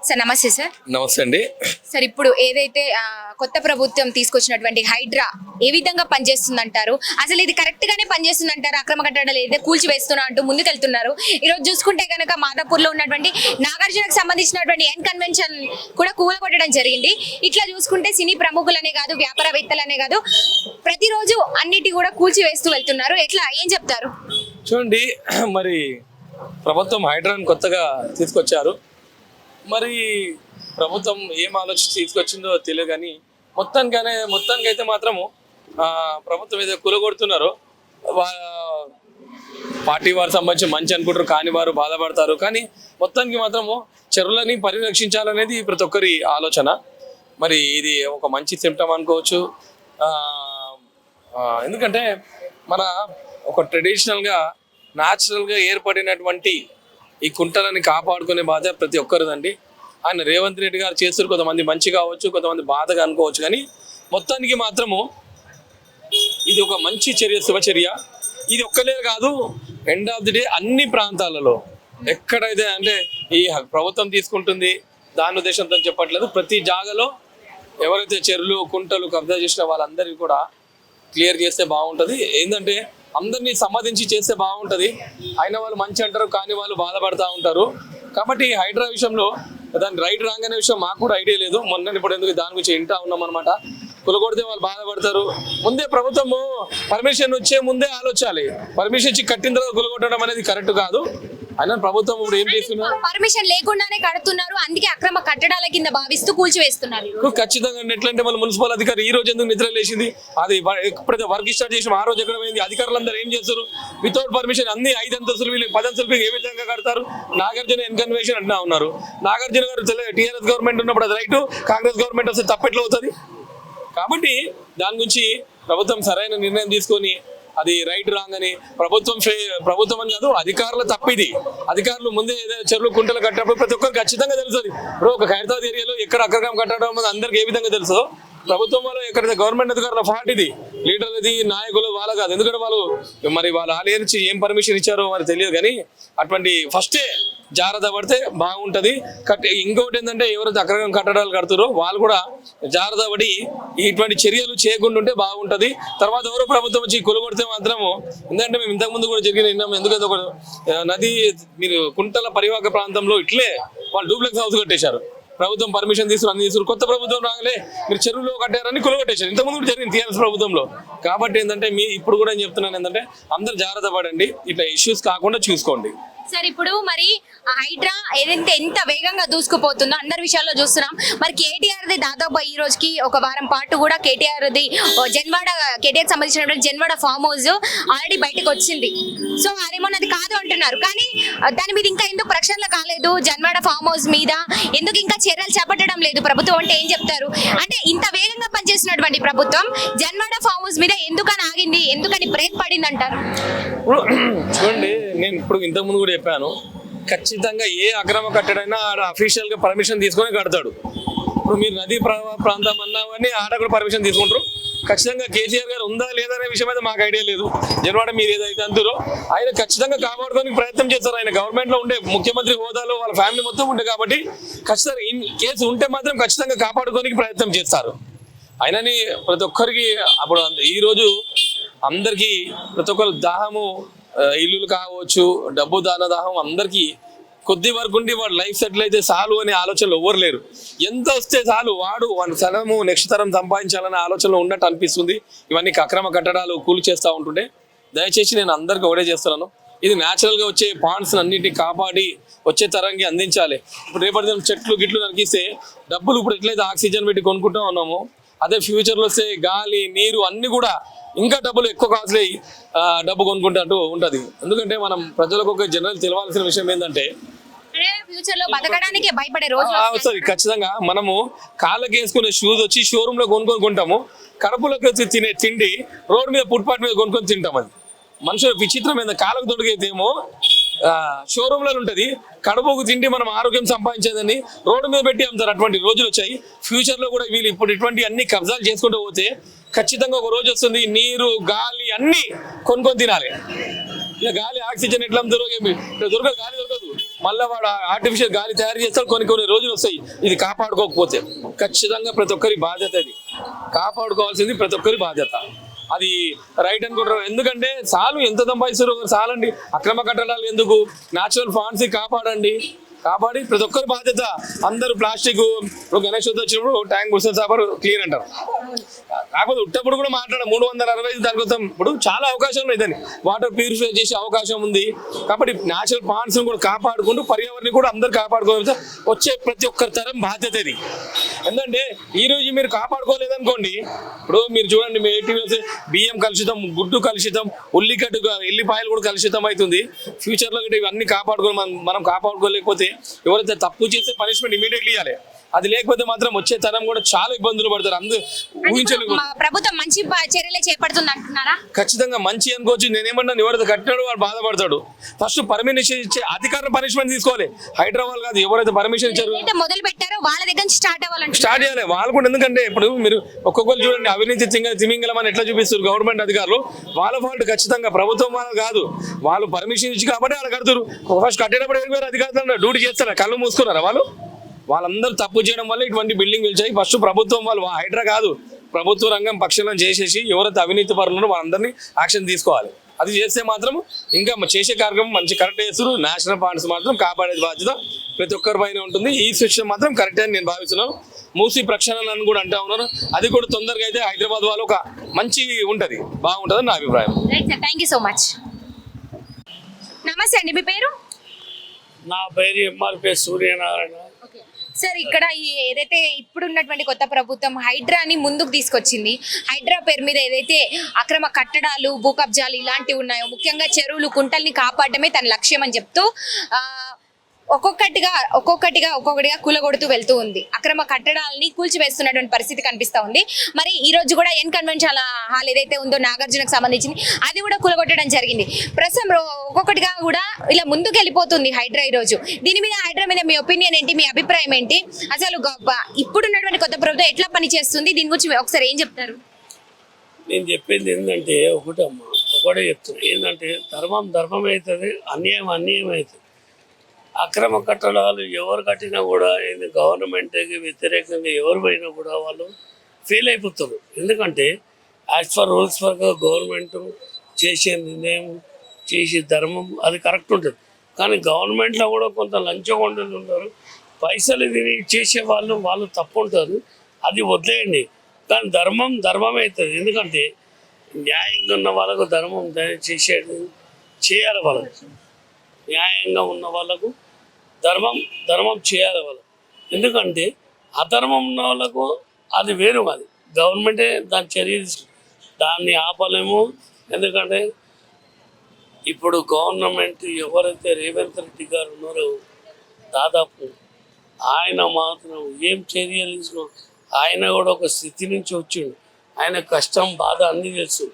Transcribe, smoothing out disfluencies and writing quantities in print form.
Sir నమస్తే sir. నమస్తే అండి. సార్ ఇప్పుడు ఏదైతే కొత్త ప్రభుత్వం తీసుకొచ్చినటువంటి హైడ్రా ఏ విధంగా పనిచేస్తుందంటారు? అసలు ఇది కరెక్ట్ గానే పనిచేస్తుందంటారు? అక్రమ కట్టడాలు ఏదైతే కూల్చివేస్తున్నా అంటూ ముందుకెళ్తున్నారు. ఈ రోజు చూసుకుంటే కనుక మాదాపూర్ లో ఉన్నటువంటి నాగార్జునకు సంబంధించినటువంటి ఎన్ కన్వెన్షన్ కూడా కూలగొట్టడం జరిగింది. ఇట్లా చూసుకుంటే సినీ ప్రముఖులనే కాదు, వ్యాపారవేత్తలనే కాదు, ప్రతిరోజు అన్నిటి కూడా కూల్చివేస్తూ వెళ్తున్నారు. ఎట్లా ఏం చెప్తారు? చూడండి, మరి ప్రభుత్వం హైడ్రాన్ కొత్తగా తీసుకొచ్చారు. మరి ప్రభుత్వం ఏం ఆలోచించి తీసుకొచ్చిందో తెలియదు, కానీ మొత్తానికైతే మాత్రము ప్రభుత్వం ఏదో కూలగొడుతున్నారో పార్టీ వారు సంబంధించి మంచి అనుకుంటారు, కాని వారు బాధపడతారు. కానీ మొత్తానికి మాత్రము చెరువులని పరిరక్షించాలనేది ప్రతి ఒక్కరి ఆలోచన. మరి ఇది ఒక మంచి సిమ్టమ్ అనుకోవచ్చు. ఎందుకంటే మన ఒక ట్రెడిషనల్గా న్యాచురల్గా ఏర్పడినటువంటి ఈ కుంటలని కాపాడుకునే బాధ్యత ప్రతి ఒక్కరిదండి. ఆయన రేవంత్ రెడ్డి గారు చేస్తారు. కొంతమంది మంచి కావచ్చు, కొంతమంది బాధగా అనుకోవచ్చు, కానీ మొత్తానికి మాత్రము ఇది ఒక మంచి చర్య, శుభచర్య. ఇది ఒక్కలే కాదు, ఎండ్ ఆఫ్ ది డే అన్ని ప్రాంతాలలో ఎక్కడైతే అంటే ఈ ప్రభుత్వం తీసుకుంటుంది దాని ఉద్దేశంతో చెప్పట్లేదు. ప్రతి జాగాలో ఎవరైతే చెరువులు కుంటలు కబ్జా చేసిన వాళ్ళందరికీ కూడా క్లియర్ చేస్తే బాగుంటుంది. ఏంటంటే అందరినీ సమ్మతించి చేస్తే బాగుంటుంది. అయిన వాళ్ళు మంచి అంటారు, కానీ వాళ్ళు బాధపడతా ఉంటారు. కాబట్టి హైడ్రా విషయంలో దాని రైట్ రాంగ్ అనే విషయం మాకు కూడా ఐడియా లేదు. మొన్న ఇప్పుడు ఎందుకు దాని గురించి వింటా ఉన్నాం అనమాట. కులగొడితే వాళ్ళు బాధపడతారు. ముందే ప్రభుత్వము పర్మిషన్ వచ్చే ముందే ఆలోచించాలి. పర్మిషన్ ఇచ్చి కట్టిన తర్వాత కులగొట్టడం అనేది కరెక్ట్ కాదు. అయినా ప్రభుత్వం ఇప్పుడు ఏం చేస్తున్నారు? పర్మిషన్ లేకుండానే కడుతున్నారు, అందుకే అక్రమ కట్టడాల కింద భావిస్తూ కూల్చివేస్తున్నారు. ఖచ్చితంగా ఎట్లంటే మన మున్సిపల్ అధికారి ఈ రోజు ఎందుకు నిద్ర లేచింది? అది ఎప్పుడైతే వర్క్ స్టార్ట్ చేసి ఆ రోజు ఎక్కడ పోయింది? అధికారులందరూ ఏం చేస్తారు? వితౌట్ పర్మిషన్ అన్ని 5 అంతస్తులు వీళ్ళు 10 అంతస్తులు ఏ విధంగా కడతారు? నాగార్జున ఎన్కన్వేషన్ అంటున్నా ఉన్నారు. నాగార్జున గారు టీఆర్ఎస్ గవర్నమెంట్ ఉన్నప్పుడు అది రైట్, కాంగ్రెస్ గవర్నమెంట్ వస్తే తప్పెట్లో అవుతుంది. కాబట్టి దాని గురించి ప్రభుత్వం సరైన నిర్ణయం తీసుకొని అది రైట్ రాంగ్ అని ప్రభుత్వం అని కాదు, అధికారుల తప్పిది. అధికారులు ముందే చెరువులు కుంటలు కట్టినప్పుడు ప్రతి ఒక్కరికి ఖచ్చితంగా తెలుస్తుంది. ఇప్పుడు ఒక హైదరాబాద్ ఏరియాలో ఎక్కడ అక్రమం కట్టడం అందరికి ఏ విధంగా తెలుసు? ప్రభుత్వం వాళ్ళు ఎక్కడైతే గవర్నమెంట్ అధికారుల ఫాల్ట్ ఇది, లీడర్లది, నాయకులు వాళ్ళ కాదు. ఎందుకంటే వాళ్ళు ఆలయించి ఏం పర్మిషన్ ఇచ్చారో మరి తెలియదు, కానీ అటువంటి ఫస్టే జాగ్రత్త పడితే బాగుంటుంది. ఇంకొకటి ఏంటంటే ఎవరైతే అక్రమం కట్టడాలు కడుతారో వాళ్ళు కూడా జాగ్రత్త పడి ఇటువంటి చర్యలు చేయకుండా ఉంటే బాగుంటుంది. తర్వాత ఎవరో ప్రభుత్వం వచ్చి కొలగొడితే మాత్రము, ఎందుకంటే మేము ఇంతకుముందు కూడా జరిగిన విన్నాము. ఎందుకంటే ఒక నది మీరు కుంటల పరివాహక ప్రాంతంలో ఇట్లే వాళ్ళు డూప్లెక్స్ హౌస్ కట్టేశారు. ప్రభుత్వం పర్మిషన్ తీసుకుని అన్ని తీసుకుని కొత్త ప్రభుత్వం రాగలే మీరు చెరువులో కట్టారని కొలగొట్టేశారు. ఇంతకుముందు కూడా జరిగింది టీఆర్ఎస్ ప్రభుత్వంలో. కాబట్టి ఏంటంటే ఇప్పుడు కూడా చెప్తున్నాను ఏంటంటే అందరూ జాగ్రత్త పడండి, ఇట్లా ఇష్యూస్ కాకుండా చూసుకోండి. సార్ ఇప్పుడు మరి హైడ్రా ఏదైతే ఎంత వేగంగా దూసుకుపోతుందో అందరి విషయాల్లో చూస్తున్నాం. మరి కేటీఆర్ది దాదాపు ఈ రోజుకి ఒక వారం పాటు కూడా కేటీఆర్ది కేటీఆర్ సంబంధించినటువంటి జన్వాడ ఫామ్ హౌస్ ఆల్రెడీ బయటకు వచ్చింది. సో అదేమన్నది కాదు అంటున్నారు, కానీ దాని మీద ఇంకా ఎందుకు ప్రక్షాళన కాలేదు? జన్వాడ ఫామ్ హౌస్ మీద ఎందుకు ఇంకా చర్యలు చేపట్టడం లేదు ప్రభుత్వం అంటే ఏం చెప్తారు? అంటే ఇంత వేగంగా పనిచేస్తున్నటువంటి ప్రభుత్వం జన్వాడ ఫామ్ హౌస్ మీద ఎందుకని ఆగింది, ఎందుకని బ్రేక్ పడింది అంటారు? చూడండి, నేను ఇప్పుడు ఇంతకుముందు కూడా చెప్పాను, ఖచ్చితంగా ఏ అక్రమ కట్టడైనా ఆడ అఫీషియల్ గా పర్మిషన్ తీసుకొని కడతాడు. ఇప్పుడు మీరు నదీ ప్రాంతం అన్నామని ఆడ కూడా పర్మిషన్ తీసుకుంటారు. ఖచ్చితంగా కేసీఆర్ గారు ఉందా లేదా అనే విషయం అయితే మాకు ఐడియా లేదు. జనవాడ మీరు ఏదైతే అంటారో ఆయన ఖచ్చితంగా కాపాడుకోవడానికి ప్రయత్నం చేస్తారు. ఆయన గవర్నమెంట్ లో ఉండే ముఖ్యమంత్రి హోదాలో వాళ్ళ ఫ్యామిలీ మొత్తం ఉండే కాబట్టి ఖచ్చితంగా కేసు ఉంటే మాత్రం ఖచ్చితంగా కాపాడుకోవడానికి ప్రయత్నం చేస్తారు. ఆయనని ప్రతి ఒక్కరికి అప్పుడు ఈ రోజు అందరికీ ప్రతి ఒక్కరు దాహము, ఇల్లులు కావచ్చు, డబ్బు దాహం అందరికీ కొద్ది వరకు ఉండి వాడు లైఫ్ సెటిల్ అయితే చాలు అనే ఆలోచనలు ఎవ్వరు లేరు. ఎంత వస్తే చాలు వాడు స్థలము నెక్స్ట్ తరం సంపాదించాలనే ఆలోచనలో ఉన్నట్టు అనిపిస్తుంది. ఇవన్నీ అక్రమ కట్టడాలు కూలి చేస్తూ ఉంటుండే దయచేసి నేను అందరికీ ఒకటే చేస్తున్నాను, ఇది న్యాచురల్గా వచ్చే పాండ్స్ అన్నింటినీ కాపాడి వచ్చే తరంకి అందించాలి. ఇప్పుడు రేపటి చెట్లు గిట్లు నరికిస్తే డబ్బులు ఇప్పుడు ఎట్లయితే ఆక్సిజన్ పెట్టి కొనుక్కుంటూ ఉన్నాము, అదే ఫ్యూచర్లో వస్తే గాలి నీరు అన్ని కూడా ఇంకా డబ్బులు ఎక్కువ కాస్ట్లీ డబ్బు కొనుక్కుంటూ ఉంటుంది. ఎందుకంటే మనం ప్రజలకు ఒక జనరల్ తెలవాల్సిన విషయం ఏంటంటే ఫ్యూచర్ లో బతకడానికి భయపడే రోజు వస్తుంది. ఖచ్చితంగా మనము కాళ్ళకి వేసుకునే షూస్ వచ్చి షోరూమ్ లో కొనుక్కుంటాము, కడుపులోకి వచ్చి తినే తిండి రోడ్డు మీద ఫుట్పాత్ మీద కొనుక్కొని తింటాం. అది మనుషుల విచిత్రమైన కాళ్ళకు దొరికైతేమో షోరూమ్ లో ఉంటది, కడుపుకు తిండి మనం ఆరోగ్యం సంపాదించేదని రోడ్డు మీద పెట్టి అమ్ముతారు. అటువంటి రోజులు వచ్చాయి. ఫ్యూచర్ లో కూడా వీళ్ళు ఇప్పుడు ఇటువంటి అన్ని కబ్జాలు చేసుకుంటూ పోతే ఖచ్చితంగా ఒక రోజు వస్తుంది నీరు గాలి అన్ని కొనుక్కొని తినాలి. ఇక గాలి ఆక్సిజన్ ఎట్లా దొరకదు, గాలి దొరకదు. మళ్ళీ వాడు ఆర్టిఫిషియల్ గాలి తయారు చేస్తాడు, కొన్ని రోజులు వస్తాయి. ఇది కాపాడుకోకపోతే ఖచ్చితంగా ప్రతి ఒక్కరి బాధ్యత, ఇది కాపాడుకోవాల్సింది ప్రతి ఒక్కరి బాధ్యత. అది రైట్ అనుకుంటారు. ఎందుకంటే చాలు, ఎంత సంపాదిస్తారు చాలండి. అక్రమ కట్టడాలు ఎందుకు? న్యాచురల్ ఫాండ్స్ కాపాడండి, కాపాడి ప్రతి ఒక్కరి బాధ్యత. అందరూ ప్లాస్టిక్, ఇప్పుడు గణేష్ చతుర్థి వచ్చినప్పుడు ట్యాంక్ బుర్స చాపరు క్లీన్ అంటారు, కాకపోతే ఉట్టప్పుడు కూడా మాట్లాడ 365 దానికోసం ఇప్పుడు చాలా అవకాశాలు ఉన్నాయి. దాన్ని వాటర్ ప్యూరిఫై చేసే అవకాశం ఉంది. కాబట్టి న్యాచురల్ పాండ్స్ కూడా కాపాడుకుంటూ పర్యావరణం కూడా అందరు కాపాడుకోవాలి. వచ్చే ప్రతి ఒక్కరి తరం బాధ్యత ఇది. ఎందుకంటే ఈ రోజు మీరు కాపాడుకోలేదనుకోండి, ఇప్పుడు మీరు చూడండి, మీ ఏటీవీ బియ్యం కలుషితం, గుడ్డు కలుషితం, ఎల్లిపాయలు కూడా కలుషితం అవుతుంది. ఫ్యూచర్లో ఇవన్నీ మనం కాపాడుకోలేకపోతే ఎవరైతే తప్పు చేస్తే పనిష్మెంట్ ఇమీడియట్లీ ఇవ్వాలి. అది లేకపోతే మాత్రం వచ్చే తరం కూడా చాలా ఇబ్బందులు పడతారు. అందరూ ఊహించలేదు. ప్రభుత్వం మంచి చర్యలే చేపడుతుంది అంటున్నారా? ఖచ్చితంగా మంచి అనుకోవచ్చు. నేనేమన్నా ఎవరైతే కట్టినాడో వాడు బాధపడతాడు. ఫస్ట్ పర్మిషన్ ఇచ్చే అధికారులు పనిష్మెంట్ తీసుకోవాలి. హైదరాబాద్ కాదు, ఎవరైతే పర్మిషన్ ఇచ్చారు మొదలు పెట్టారో వాళ్ళ దగ్గర నుంచి స్టార్ట్ చేయాలి. వాళ్ళు కూడా, ఎందుకంటే ఇప్పుడు మీరు ఒక్కొక్కరు చూడండి, అవినీతి తిమింగలం అని ఎట్లా చూపిస్తారు గవర్నమెంట్ అధికారులు. వాళ్ళ ఫాల్ట్ ఖచ్చితంగా, ప్రభుత్వం వాళ్ళు కాదు. వాళ్ళు పర్మిషన్ ఇచ్చి కాబట్టి వాళ్ళు కడుతున్నారు. ఫస్ట్ కట్టేటప్పుడు ఏం అధికారులు డ్యూటీ చేస్తారా? కళ్ళు మూసుకున్నారా వాళ్ళు? వాళ్ళందరూ తప్పు చేయడం వల్ల ఇటువంటి బిల్డింగ్ పిలిచాయి. ఫస్ట్ ప్రభుత్వం వాళ్ళు, హైడ్రా కాదు, ప్రభుత్వ రంగం పక్షంలో చేసేసి ఎవరైతే అవినీతి పరులు వాళ్ళందరినీ యాక్షన్ తీసుకోవాలి. అది చేస్తే మాత్రం ఇంకా చేసే కార్యక్రమం మంచి కరెక్ట్ చేస్తారు. నేషనల్ ఫండ్స్ మాత్రం కాపాడే బాధ్యత ప్రతి ఒక్కరి పైన ఉంటుంది. ఈ సిస్టమ్ మాత్రం కరెక్ట్ అని నేను భావిస్తున్నాను. మూసి ప్రక్షాళన కూడా అంటా ఉన్నాను. అది కూడా తొందరగా అయితే హైదరాబాద్ వాళ్ళు ఒక మంచి ఉంటుంది, బాగుంటుంది నా అభిప్రాయం. Thank you so much. నమస్తే అండి, మీ పేరు? నా పేరు ఎంఆర్పి సూర్యనారాయణ. సార్, ఇక్కడ ఏదైతే ఇప్పుడు ఉన్నటువంటి కొత్త ప్రభుత్వం హైడ్రాని ముందుకు తీసుకొచ్చింది, హైడ్రా పేరు మీద ఏదైతే అక్రమ కట్టడాలు, భూ కబ్జాలు ఇలాంటివి ఉన్నాయో, ముఖ్యంగా చెరువులు, కుంటల్ని కాపాడమే తన లక్ష్యం అని చెప్తూ ఒక్కొక్కటిగా కూలగొడుతూ వెళ్తూ ఉంది. అక్రమ కట్టడాలని కూల్చివేస్తున్నటువంటి పరిస్థితి కనిపిస్తా ఉంది. మరి ఈ రోజు కూడా ఎన్ కన్వెన్షన్ హాల్ ఏదైతే ఉందో నాగార్జునకు సంబంధించింది, అది కూడా కూలగొట్టడం జరిగింది. ప్రస్తుతం ఒక్కొక్కటిగా కూడా ఇలా ముందుకు వెళ్ళిపోతుంది హైడ్రా ఈ రోజు. దీని మీద, హైడ్రా మీద మీ ఒపీనియన్ ఏంటి, మీ అభిప్రాయం ఏంటి? అసలు ఇప్పుడున్నటువంటి కొత్త ప్రభుత్వం ఎట్లా పనిచేస్తుంది, దీని గురించి ఒకసారి ఏం చెప్తారు? నేను చెప్పింది ఏంటంటే ఒకటే చెప్తున్నా, ఏంటంటే ధర్మం అవుతుంది, అన్యాయం అవుతుంది. అక్రమ కట్టడాలు ఎవరు కట్టినా కూడా గవర్నమెంట్కి వ్యతిరేకంగా ఎవరు పోయినా కూడా వాళ్ళు ఫెయిల్ అయిపోతారు. ఎందుకంటే యాజ్ ఫర్ రూల్స్ వరకు గవర్నమెంట్ చేసే నిర్ణయం, చేసే ధర్మం అది కరెక్ట్ ఉంటుంది. కానీ గవర్నమెంట్లో కూడా కొంత లంచగొండలు ఉంటారు, పైసలు తిని చేసే వాళ్ళు తప్పు ఉంటారు. అది వదిలేయండి. కానీ ధర్మం అవుతుంది. ఎందుకంటే న్యాయంగా ఉన్న వాళ్ళకు ధర్మం చేయాలి. వాళ్ళకు న్యాయంగా ఉన్న వాళ్ళకు ధర్మం చేయాలి వాళ్ళు. ఎందుకంటే అధర్మం ఉన్న వాళ్ళకు అది వేరు, అది గవర్నమెంటే దాని చర్య తీసుకుంది, దాన్ని ఆపలేము. ఎందుకంటే ఇప్పుడు గవర్నమెంట్ ఎవరైతే రేవంత్ రెడ్డి గారు ఉన్నారో, దాదాపు ఆయన మాత్రం ఏం చర్యలు తీసుకున్నా, ఆయన కూడా ఒక స్థితి నుంచి వచ్చిండు. ఆయన కష్టం, బాధ అన్నీ తెలుసు.